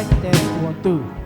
check, test, 1, 2.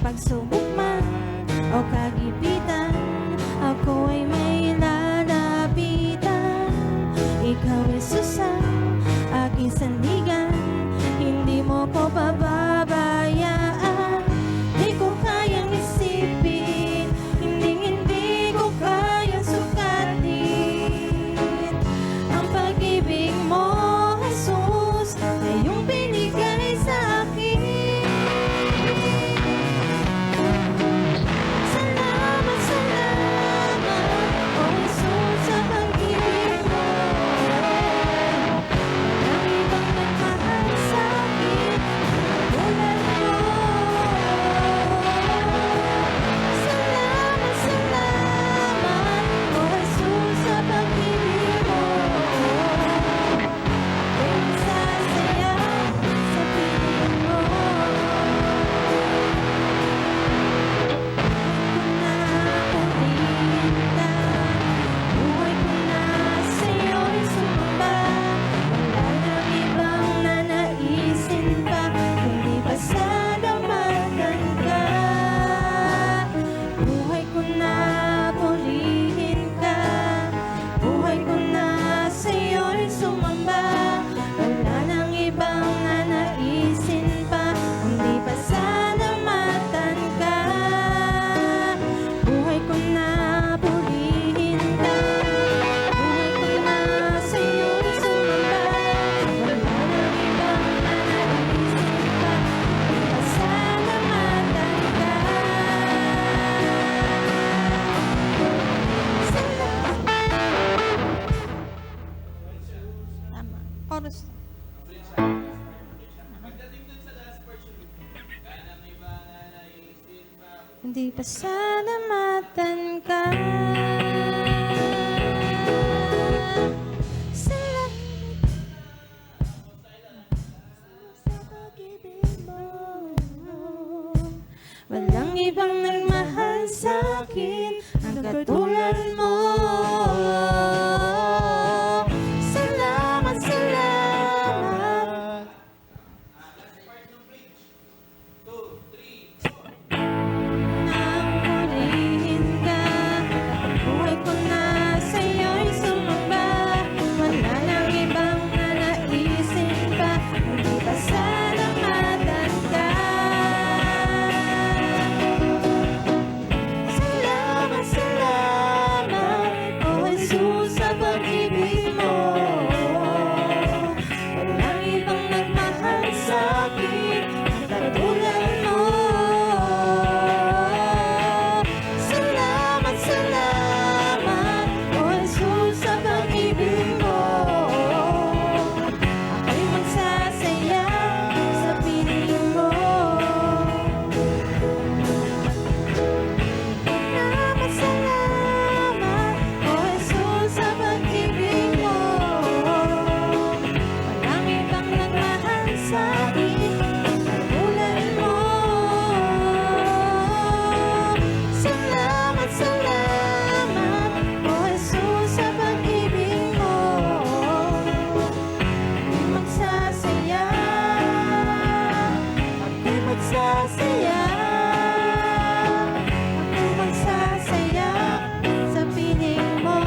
pagsubok man o kagipitan, sandigan. Hindi mo ko pababayaan, di ko kayang isipin, hindi ko kayang sukatin. Ang pag-ibig mo, Jesus, na iyong binigay sa akin. Salamat, salamat, oh Jesus, sa pag-ibig mo. Walang ibang nagmahal sa akin, tulad mo. Salamat, salamat, oh Jesus, sa pag-ibig mo. Ako'y magsasaya sa piling mo. Buhay ko na sa'yo'y sumamba. Wala nang ibang nanaisin pa, kundi pasalamatan ka. Buhay ko na purihin ka. Buhay ko na sa'yo'y sumamba. Wala nang ibang nanaisin pa, kundi pasalamatan ka. Buhay ko na purihin ka. Buhay ko na sa'yo'y sumamba. Wala nang ibang nanaisin pa, kundi pasalamatan ka. Tama. Chorus. Hindi pasalamatan ka. Sa pag-ibig mo, walang ibang nagmahal sa akin ang katulad mo. Salamat, salamat. Nang purihin ka, buhay ko na sa'yo'y sumamba. Wala nang ibang nanaisin pa, kundi pasalamatan ka. Salamat, salamat, oh Jesus, sa pag-ibig mo. Walang ibang nagmahal sa akin ang katulad mo. Salamat, salamat, oh Jesus, sa pag-ibig mo. Ako'y magsasaya sa piling mo. Salamat, salamat, oh Jesus, sa pag-ibig mo. Walang ibang nagmahal sa akin katulad mo. Salamat, salamat, oh Jesus, sa pag-ibig mo. Ako'y magsasaya, ako'y magsasaya, ako'y magsasaya sa piling mo.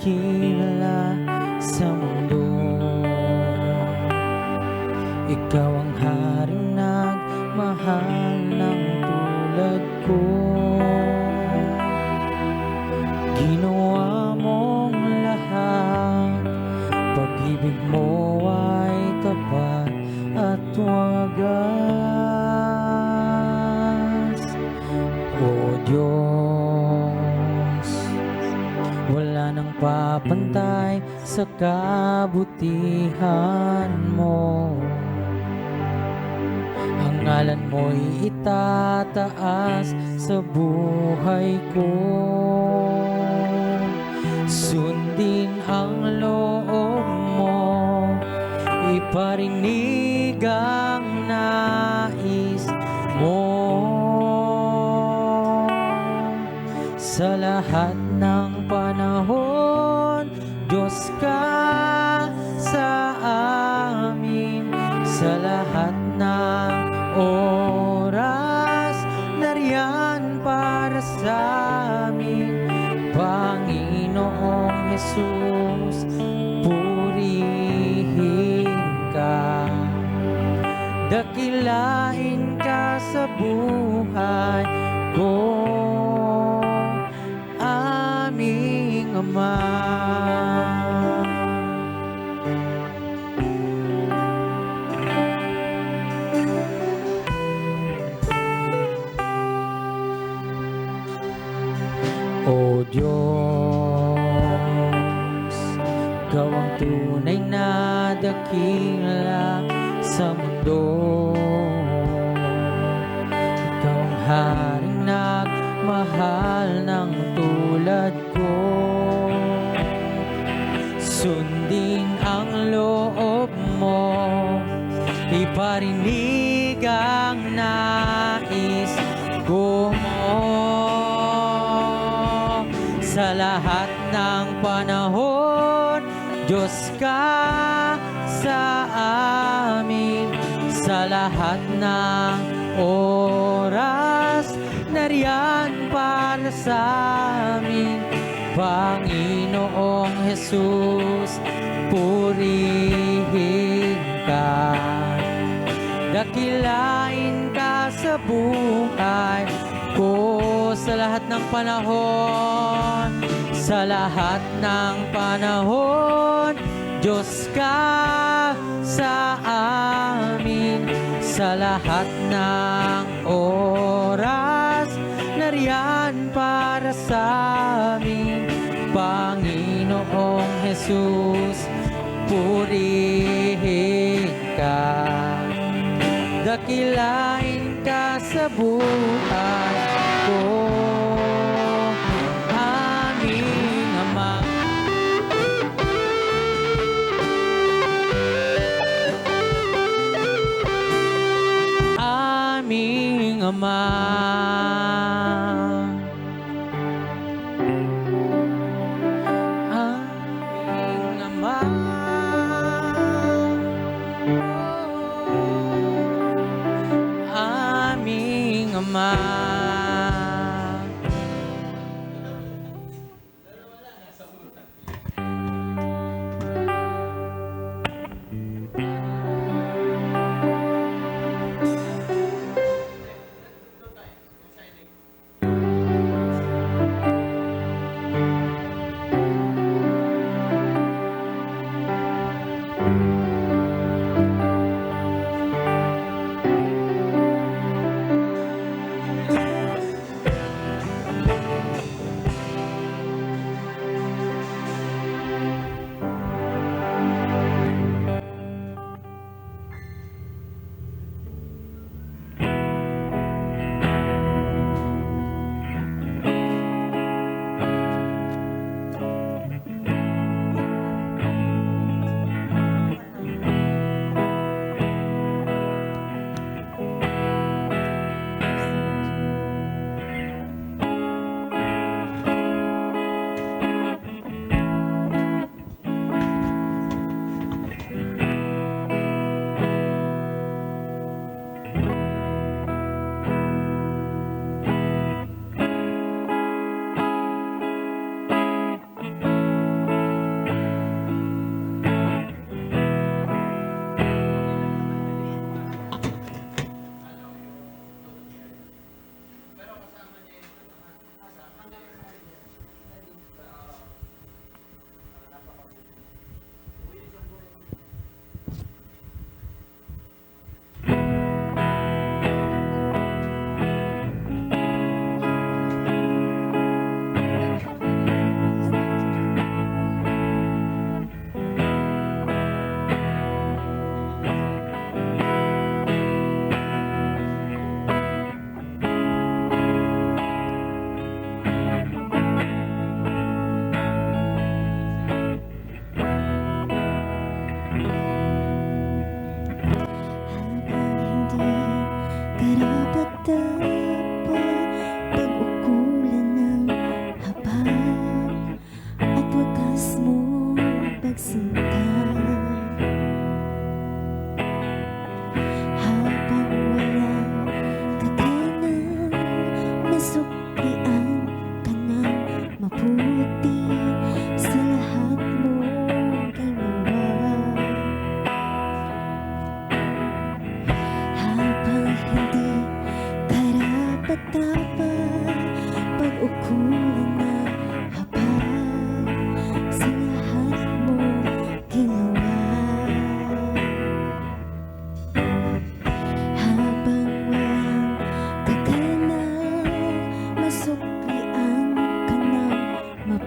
dakila sa mundo. Ikaw ang haring nagmahal ng tulad ko. Ginawa mong lahat, pag-ibig mo ay tapat at wagas. O Diyos, wala nang papantay sa kabutihan mo. Ang ngalan mo'y itataas sa buhay ko. Sundin ang loob mo, iparinig ang nais mo. Sa lahat ng panahon, Diyos ka sa amin. Sa lahat ng oras, nariyan para sa amin. Panginoong Jesus, purihin ka. Dakilain ka sa buhay ko, aming Ama. O Diyos, ikaw ang tunay na dakila sa mundo. Ikaw ang haring nagmahal ng tulad ko. Sundin ang loob mo, iparinig ang nais ko. Sa lahat ng panahon, Diyos ka sa amin. Sa lahat ng oras, nariyan para sa amin. Panginoong Jesus, purihin ka. Dakilain ka sa buhay ko. Sa lahat ng panahon, sa lahat ng panahon, Diyos ka sa amin. Sa lahat ng oras, nariyan para sa amin. Panginoong Jesus, purihin ka. Dakilain ka sa buhay ko, aming Ama. Aming Ama. Aming Ama. Aming Ama.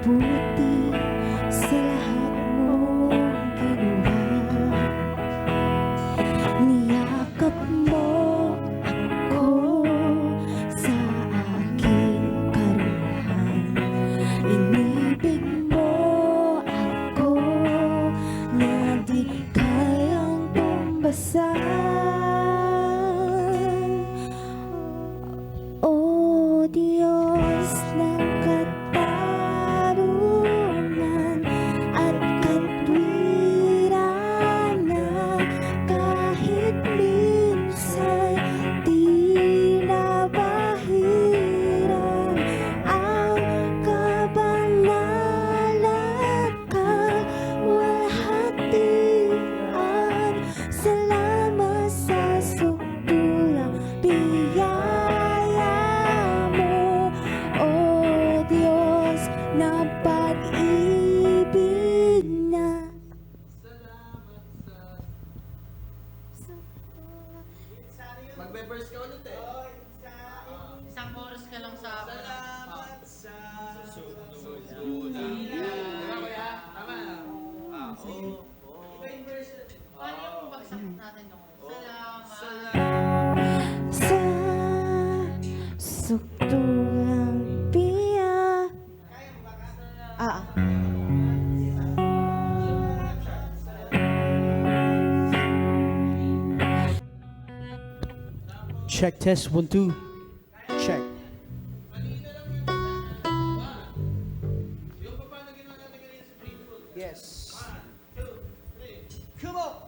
mabuti sa lahat mong ginawa. Niyakap mo ako sa aking karuhan. Inibig mo ako na di kayang tumbasan. O Diyos ng katarungan at katwiran, na kahit minsan di nabahiran ang kabanalan at kalwalhatian. Salamat sa sukdulang biyaya mo, O Diyos na pag-ibig na. Magbe-verse ka ulit eh. Isang chorus ka lang sa akin. Salamat sa sukdulang. Diba kuya? Tama. Oo. Iba yung verse. Paano yung bagsak natin yung salamat? Sa sukdulang biya. Check test 1 2. Check. Yung paano ginawa natin kanina sa Springfield? Yes. 1, 2, 3. Come on.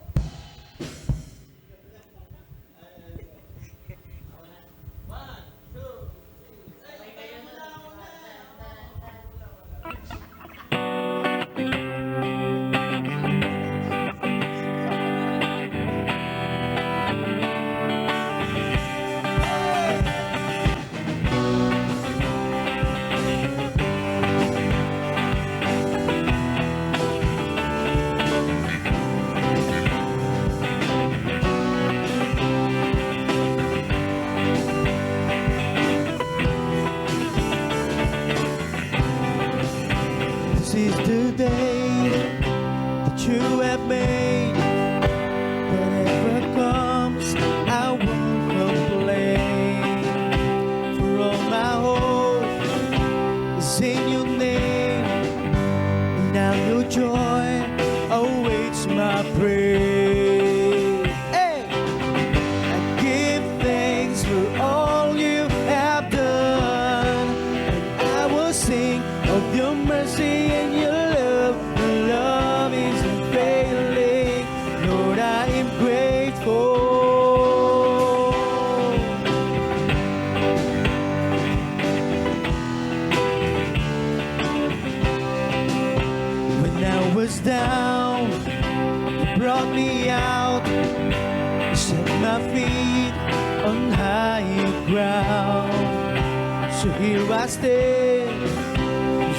This is the day that you have made. Whatever comes, I won't complain. For all my hope is in your name. And now your joy awaits my praise. Hey! I give thanks for all you have done. And I will sing of your mercy and your love. Your love is unfailing. Lord, I am grateful. When I was down, you brought me out. You set my feet on higher ground. So here I stand.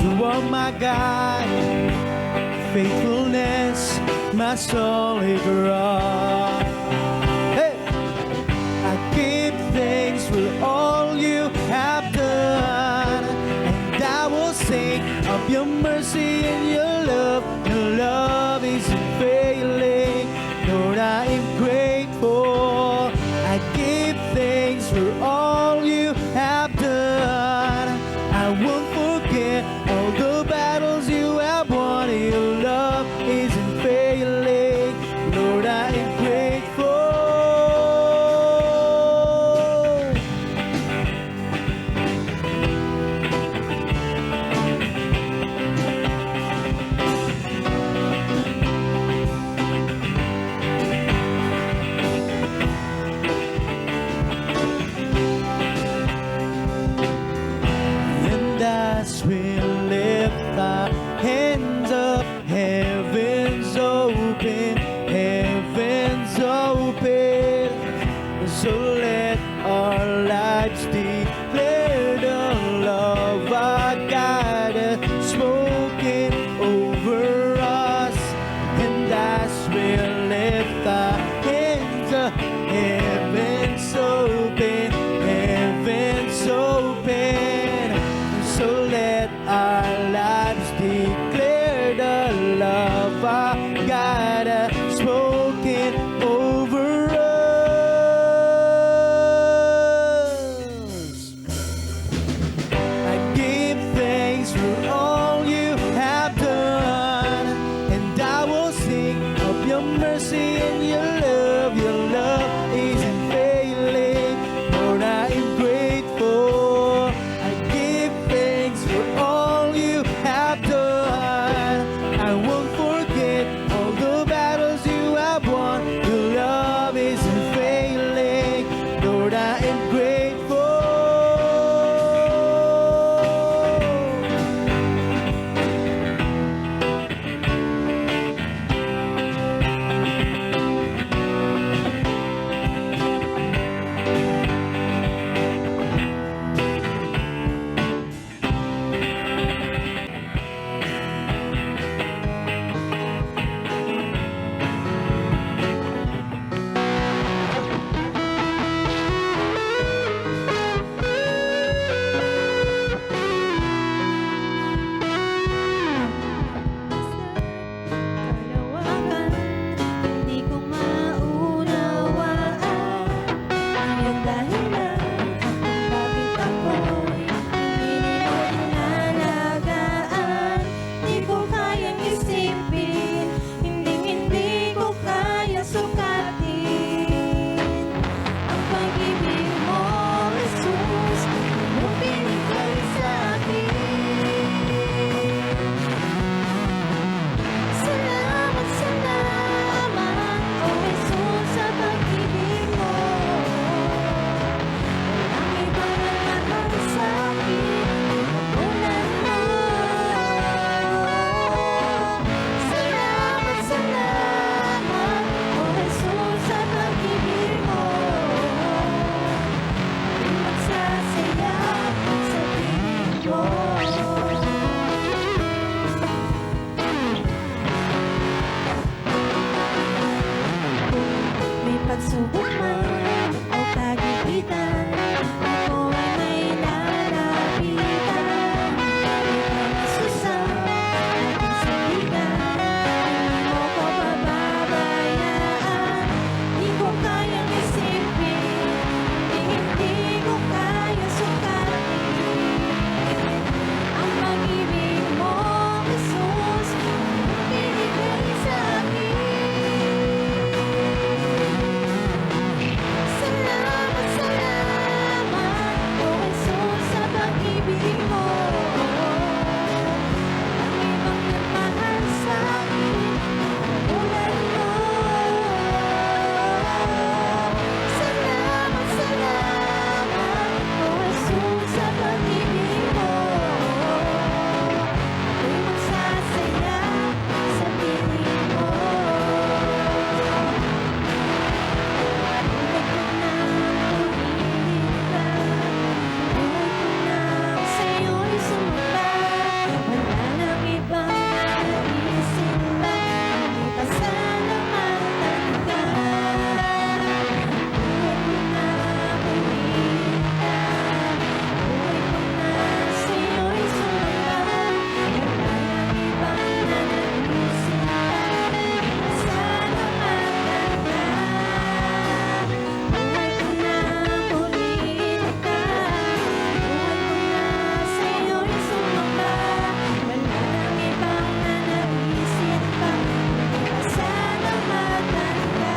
You are my God, faithfulness, my solid rock. Hey! I give thanks for all you have done, and I will sing of your mercy and your love. Your love is unfailing. Lord, I am grateful. I give thanks for all you have done. I won't forget all the battles you have won. Your love is unfailing. Lord, I am grateful. And as we lift our hands up, heaven's open, heaven's open. So let our lives declare the love our God has spoken over us. And as we lift our hands up, heaven's open, heaven's open. So let our lives declare the love I got spoken over us. I give thanks for all you have done, and I will sing of your mercy and your love. Your love isn't failing, Lord, I am grateful. I give thanks for all you have done. I won't forget all the battles you have won. Your love isn't failing, Lord, I am grateful. Kalawakan, hindi ko maunawaan ang iyong dahilan kung bakit ako'y hindi mo inalagaan. Di ko kayang isipin, hindi ko kaya sukatin ang pag-ibig mo, Jesus, mo binigay sa akin. Salamat, salamat, O Jesus, sa pag-ibig mo. Walang ibang nagmahal sa'kin katulad mo. Salamat, salamat, O Jesus, sa pag-ibig mo. Ako'y magsasaya sa piling mo. May pagsubok man o kagipitan, ako ay may lalapitan. Ikaw, Jesus, ang aking sandigan, hindi mo ko pababayaan. Di ko kayang isipin, hindi ko kaya sukatin ang pag-ibig mo, Jesus, binigay sa akin. Salamat, salamat, O Jesus, sa pag-ibig mo. Ang ibang nagmahal sa'kin katulad mo. Salamat, salamat, O Jesus, sa pag-ibig mo. Ako'y magsasaya sa piling mo. Buhay ko nang pumili ka, buhay ko nang sa'yo'y sumamba. Wala nang ibang naiisip pa, hindi pasalamatan ka. Buhay ko nang pumili ka, buhay ko nang sa'yo'y sumamba. Wala nang ibang naiisip pa, hindi pasalamatan ka. Buhay ko nang pumili ka, buhay ko nang sa'yo'y sumamba. Wala nang ibang nanaisip pa, hindi pasalamatan ka.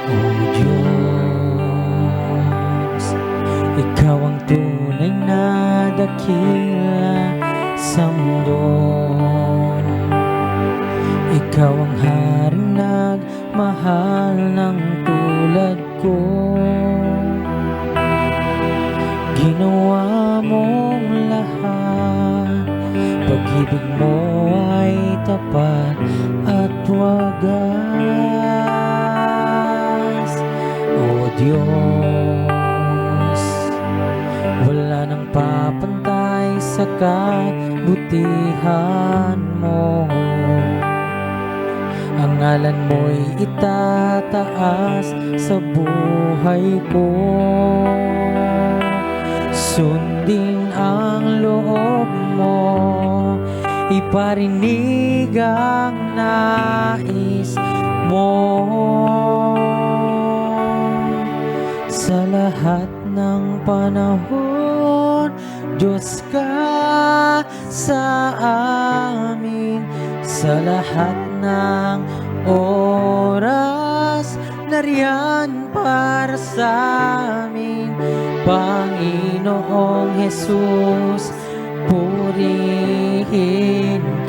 O Diyos, Ikaw ang tunay na dakila sa mundo. Ikaw ang haring nagmahal ng tulad ko. Ginawa mong lahat, pag-ibig mo ay tapat at wagas. Diyos, wala nang papantay sa kabutihan mo. Ang ngalan mo'y itataas sa buhay ko. Sundin ang loob mo, iparinig ang nais mo. Sa lahat ng panahon, Diyos ka sa amin. Sa lahat ng oras, nariyan para sa amin. Panginoong Jesus, purihin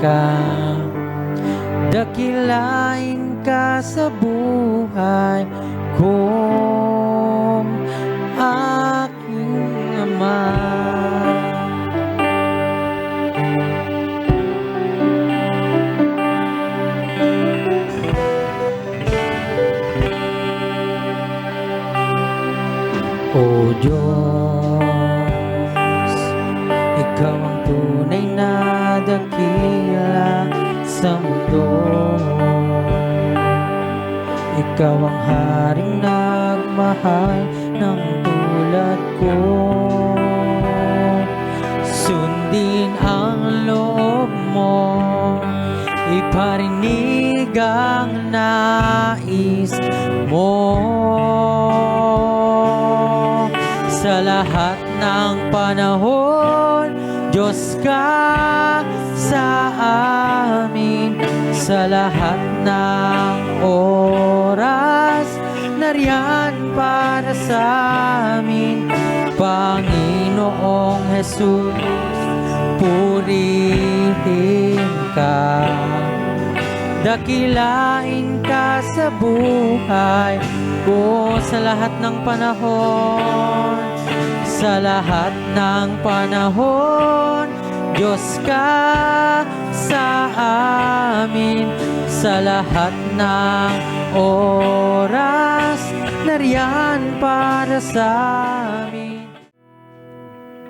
ka. Dakilain ka sa buhay kong aking Ama. O Diyos, Ikaw ang tunay na dakila sa mundo. Ikaw ang haring nagmahal ng tulad ko. Sundin ang loob mo, iparinig ang nais mo. Sa lahat ng panahon, Diyos ka sa amin. Sa lahat ng oras, nariyan para sa amin. Panginoong Jesus, purihin ka. Dakilain ka sa buhay ko sa lahat ng panahon. Sa lahat ng panahon, Diyos ka sa amin. Sa lahat ng oras, nariyan para sa amin.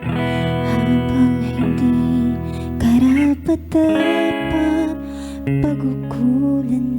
Habang hindi karapat-dapat, pagkukulan